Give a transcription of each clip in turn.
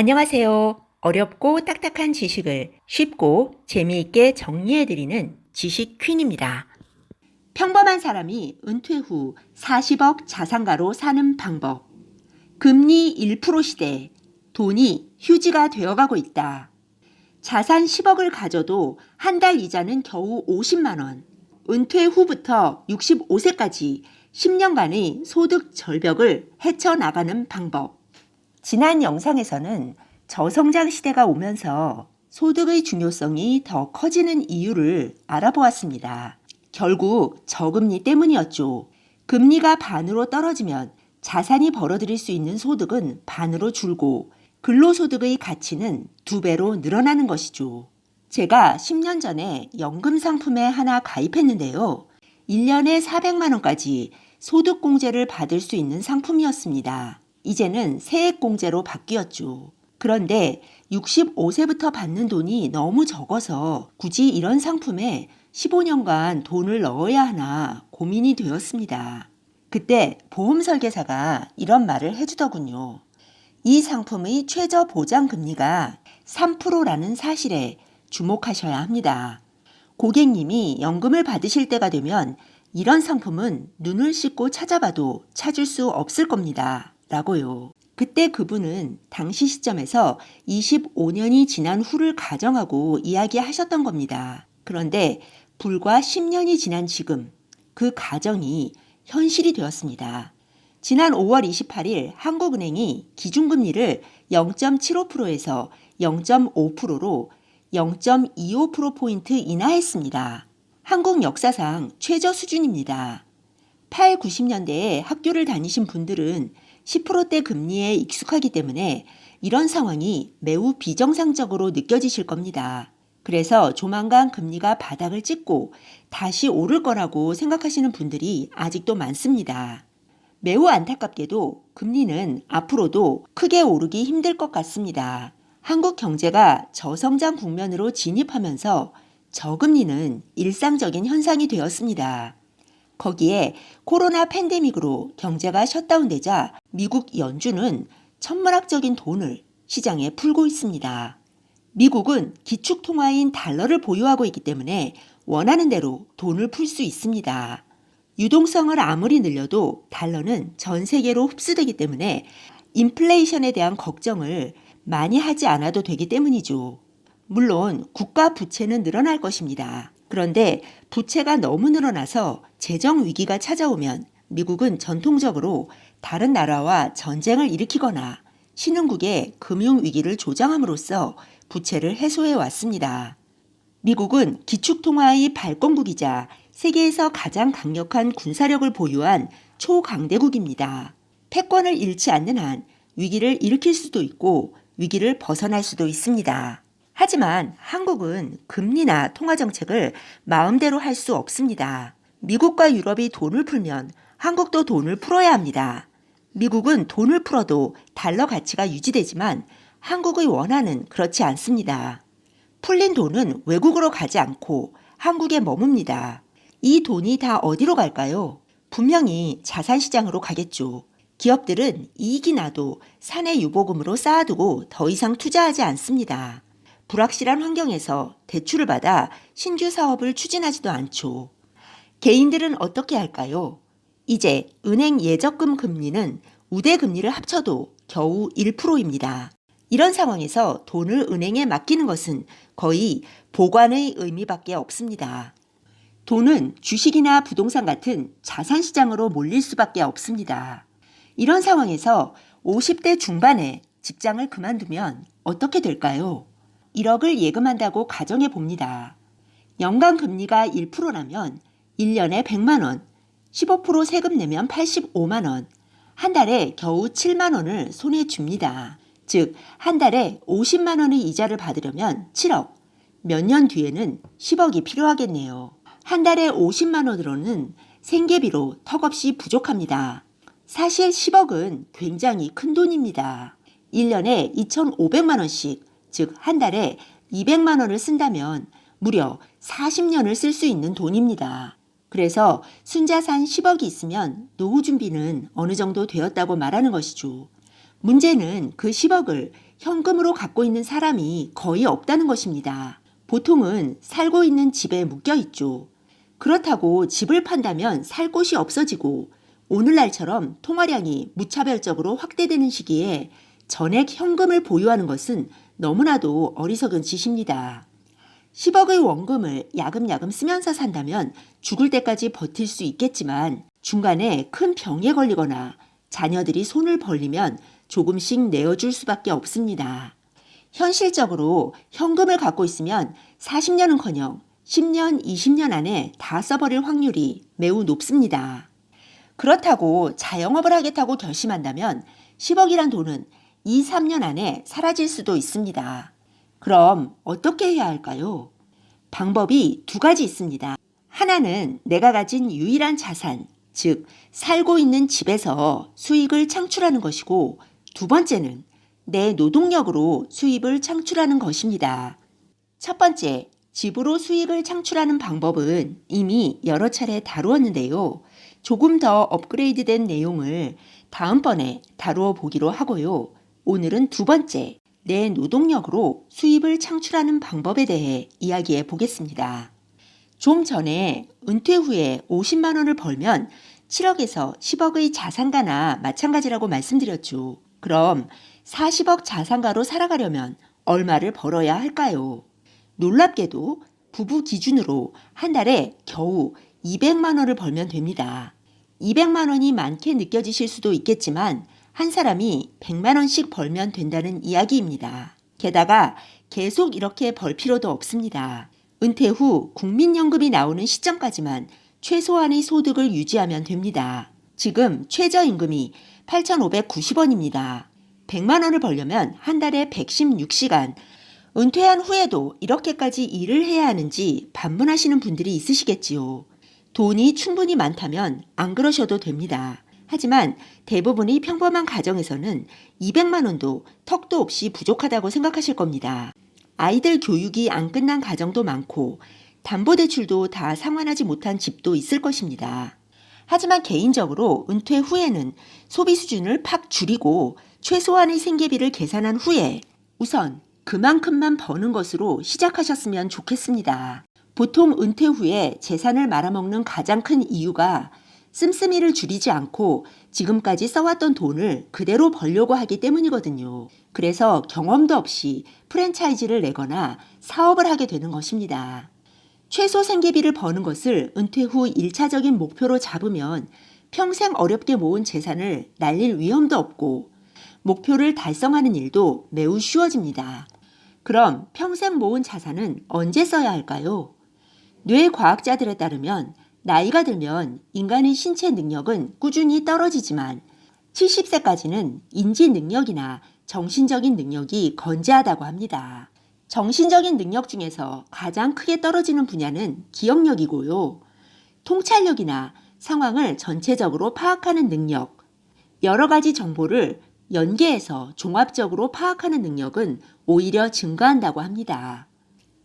안녕하세요. 어렵고 딱딱한 지식을 쉽고 재미있게 정리해드리는 지식 퀸입니다. 평범한 사람이 은퇴 후 40억 자산가로 사는 방법. 금리 1% 시대, 돈이 휴지가 되어가고 있다. 자산 10억을 가져도 한 달 이자는 겨우 50만 원. 은퇴 후부터 65세까지 10년간의 소득 절벽을 헤쳐나가는 방법. 지난 영상에서는 저성장 시대가 오면서 소득의 중요성이 더 커지는 이유를 알아보았습니다. 결국 저금리 때문이었죠. 금리가 반으로 떨어지면 자산이 벌어들일 수 있는 소득은 반으로 줄고 근로소득의 가치는 2배로 늘어나는 것이죠. 제가 10년 전에 연금 상품에 하나 가입했는데요. 1년에 400만 원까지 소득공제를 받을 수 있는 상품이었습니다. 이제는 세액공제로 바뀌었죠. 그런데 65세부터 받는 돈이 너무 적어서 굳이 이런 상품에 15년간 돈을 넣어야 하나 고민이 되었습니다. 그때 보험 설계사가 이런 말을 해주더군요. 이 상품의 최저 보장 금리가 3%라는 사실에 주목하셔야 합니다. 고객님이 연금을 받으실 때가 되면 이런 상품은 눈을 씻고 찾아봐도 찾을 수 없을 겁니다. 라고요. 그때 그분은 당시 시점에서 25년이 지난 후를 가정하고 이야기하셨던 겁니다. 그런데 불과 10년이 지난 지금 그 가정이 현실이 되었습니다. 지난 5월 28일 한국은행이 기준금리를 0.75%에서 0.5%로 0.25%포인트 인하했습니다. 한국 역사상 최저 수준입니다. 8, 90년대에 학교를 다니신 분들은 10%대 금리에 익숙하기 때문에 이런 상황이 매우 비정상적으로 느껴지실 겁니다. 그래서 조만간 금리가 바닥을 찍고 다시 오를 거라고 생각하시는 분들이 아직도 많습니다. 매우 안타깝게도 금리는 앞으로도 크게 오르기 힘들 것 같습니다. 한국 경제가 저성장 국면으로 진입하면서 저금리는 일상적인 현상이 되었습니다. 거기에 코로나 팬데믹으로 경제가 셧다운되자 미국 연준은 천문학적인 돈을 시장에 풀고 있습니다. 미국은 기축통화인 달러를 보유하고 있기 때문에 원하는 대로 돈을 풀 수 있습니다. 유동성을 아무리 늘려도 달러는 전 세계로 흡수되기 때문에 인플레이션에 대한 걱정을 많이 하지 않아도 되기 때문이죠. 물론 국가 부채는 늘어날 것입니다. 그런데 부채가 너무 늘어나서 재정 위기가 찾아오면 미국은 전통적으로 다른 나라와 전쟁을 일으키거나 신흥국의 금융 위기를 조장함으로써 부채를 해소해 왔습니다. 미국은 기축통화의 발권국이자 세계에서 가장 강력한 군사력을 보유한 초강대국입니다. 패권을 잃지 않는 한 위기를 일으킬 수도 있고 위기를 벗어날 수도 있습니다. 하지만 한국은 금리나 통화정책을 마음대로 할 수 없습니다. 미국과 유럽이 돈을 풀면 한국도 돈을 풀어야 합니다. 미국은 돈을 풀어도 달러 가치가 유지되지만 한국의 원화는 그렇지 않습니다. 풀린 돈은 외국으로 가지 않고 한국에 머뭅니다. 이 돈이 다 어디로 갈까요? 분명히 자산시장으로 가겠죠. 기업들은 이익이 나도 사내 유보금으로 쌓아두고 더 이상 투자하지 않습니다. 불확실한 환경에서 대출을 받아 신규 사업을 추진하지도 않죠. 개인들은 어떻게 할까요? 이제 은행 예적금 금리는 우대 금리를 합쳐도 겨우 1%입니다. 이런 상황에서 돈을 은행에 맡기는 것은 거의 보관의 의미밖에 없습니다. 돈은 주식이나 부동산 같은 자산시장으로 몰릴 수밖에 없습니다. 이런 상황에서 50대 중반에 직장을 그만두면 어떻게 될까요? 1억을 예금한다고 가정해 봅니다. 연간 금리가 1%라면 1년에 100만 원, 15% 세금 내면 85만 원, 한 달에 겨우 7만 원을 손에 줍니다. 즉, 한 달에 50만 원의 이자를 받으려면 7억, 몇 년 뒤에는 10억이 필요하겠네요. 한 달에 50만 원으로는 생계비로 턱없이 부족합니다. 사실 10억은 굉장히 큰 돈입니다. 1년에 2,500만 원씩, 즉 한 달에 200만 원을 쓴다면 무려 40년을 쓸 수 있는 돈입니다. 그래서 순자산 10억이 있으면 노후 준비는 어느 정도 되었다고 말하는 것이죠. 문제는 그 10억을 현금으로 갖고 있는 사람이 거의 없다는 것입니다. 보통은 살고 있는 집에 묶여 있죠. 그렇다고 집을 판다면 살 곳이 없어지고 오늘날처럼 통화량이 무차별적으로 확대되는 시기에 전액 현금을 보유하는 것은 너무나도 어리석은 짓입니다. 10억의 원금을 야금야금 쓰면서 산다면 죽을 때까지 버틸 수 있겠지만 중간에 큰 병에 걸리거나 자녀들이 손을 벌리면 조금씩 내어줄 수밖에 없습니다. 현실적으로 현금을 갖고 있으면 40년은커녕 10년, 20년 안에 다 써버릴 확률이 매우 높습니다. 그렇다고 자영업을 하겠다고 결심한다면 10억이란 돈은 2, 3년 안에 사라질 수도 있습니다. 그럼 어떻게 해야 할까요? 방법이 두 가지 있습니다. 하나는 내가 가진 유일한 자산, 즉 살고 있는 집에서 수익을 창출하는 것이고 두 번째는 내 노동력으로 수입을 창출하는 것입니다. 첫 번째, 집으로 수익을 창출하는 방법은 이미 여러 차례 다루었는데요. 조금 더 업그레이드된 내용을 다음번에 다루어 보기로 하고요. 오늘은 두 번째, 내 노동력으로 수입을 창출하는 방법에 대해 이야기해 보겠습니다. 좀 전에 은퇴 후에 50만 원을 벌면 7억에서 10억의 자산가나 마찬가지라고 말씀드렸죠. 그럼 40억 자산가로 살아가려면 얼마를 벌어야 할까요? 놀랍게도 부부 기준으로 한 달에 겨우 200만 원을 벌면 됩니다. 200만 원이 많게 느껴지실 수도 있겠지만 한 사람이 100만 원씩 벌면 된다는 이야기입니다. 게다가 계속 이렇게 벌 필요도 없습니다. 은퇴 후 국민연금이 나오는 시점까지만 최소한의 소득을 유지하면 됩니다. 지금 최저임금이 8,590원입니다. 100만 원을 벌려면 한 달에 116시간, 은퇴한 후에도 이렇게까지 일을 해야 하는지 반문하시는 분들이 있으시겠지요. 돈이 충분히 많다면 안 그러셔도 됩니다. 하지만 대부분의 평범한 가정에서는 200만 원도 턱도 없이 부족하다고 생각하실 겁니다. 아이들 교육이 안 끝난 가정도 많고 담보대출도 다 상환하지 못한 집도 있을 것입니다. 하지만 개인적으로 은퇴 후에는 소비 수준을 팍 줄이고 최소한의 생계비를 계산한 후에 우선 그만큼만 버는 것으로 시작하셨으면 좋겠습니다. 보통 은퇴 후에 재산을 말아먹는 가장 큰 이유가 씀씀이를 줄이지 않고 지금까지 써왔던 돈을 그대로 벌려고 하기 때문이거든요. 그래서 경험도 없이 프랜차이즈를 내거나 사업을 하게 되는 것입니다. 최소 생계비를 버는 것을 은퇴 후 1차적인 목표로 잡으면 평생 어렵게 모은 재산을 날릴 위험도 없고 목표를 달성하는 일도 매우 쉬워집니다. 그럼 평생 모은 자산은 언제 써야 할까요? 뇌과학자들에 따르면 나이가 들면 인간의 신체 능력은 꾸준히 떨어지지만 70세까지는 인지 능력이나 정신적인 능력이 건재하다고 합니다. 정신적인 능력 중에서 가장 크게 떨어지는 분야는 기억력이고요. 통찰력이나 상황을 전체적으로 파악하는 능력, 여러 가지 정보를 연계해서 종합적으로 파악하는 능력은 오히려 증가한다고 합니다.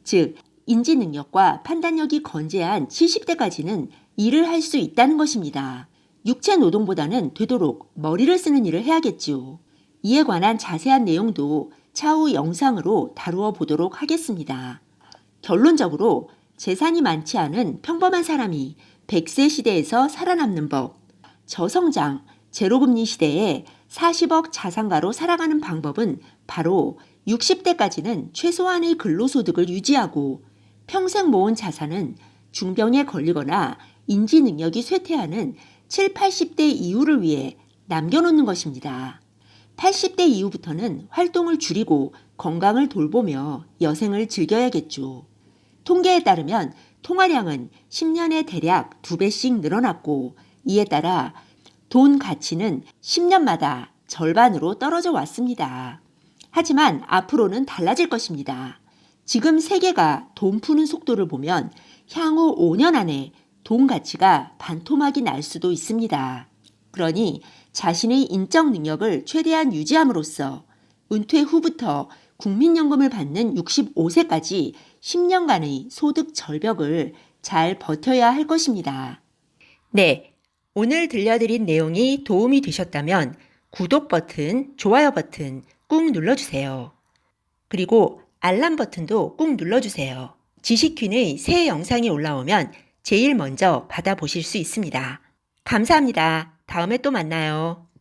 즉, 인지 능력과 판단력이 건재한 70대까지는 일을 할 수 있다는 것입니다. 육체 노동보다는 되도록 머리를 쓰는 일을 해야겠지요. 이에 관한 자세한 내용도 차후 영상으로 다루어 보도록 하겠습니다. 결론적으로 재산이 많지 않은 평범한 사람이 100세 시대에서 살아남는 법, 저성장, 제로금리 시대에 40억 자산가로 살아가는 방법은 바로 60대까지는 최소한의 근로소득을 유지하고 평생 모은 자산은 중병에 걸리거나 인지 능력이 쇠퇴하는 7, 80대 이후를 위해 남겨놓는 것입니다. 80대 이후부터는 활동을 줄이고 건강을 돌보며 여생을 즐겨야겠죠. 통계에 따르면 통화량은 10년에 대략 2배씩 늘어났고 이에 따라 돈 가치는 10년마다 절반으로 떨어져 왔습니다. 하지만 앞으로는 달라질 것입니다. 지금 세계가 돈 푸는 속도를 보면 향후 5년 안에 돈 가치가 반토막이 날 수도 있습니다. 그러니 자신의 인적 능력을 최대한 유지함으로써 은퇴 후부터 국민연금을 받는 65세까지 10년간의 소득 절벽을 잘 버텨야 할 것입니다. 네, 오늘 들려드린 내용이 도움이 되셨다면 구독 버튼, 좋아요 버튼 꾹 눌러주세요. 그리고 알람 버튼도 꾹 눌러주세요. 지식퀸의 새 영상이 올라오면 제일 먼저 받아보실 수 있습니다. 감사합니다. 다음에 또 만나요.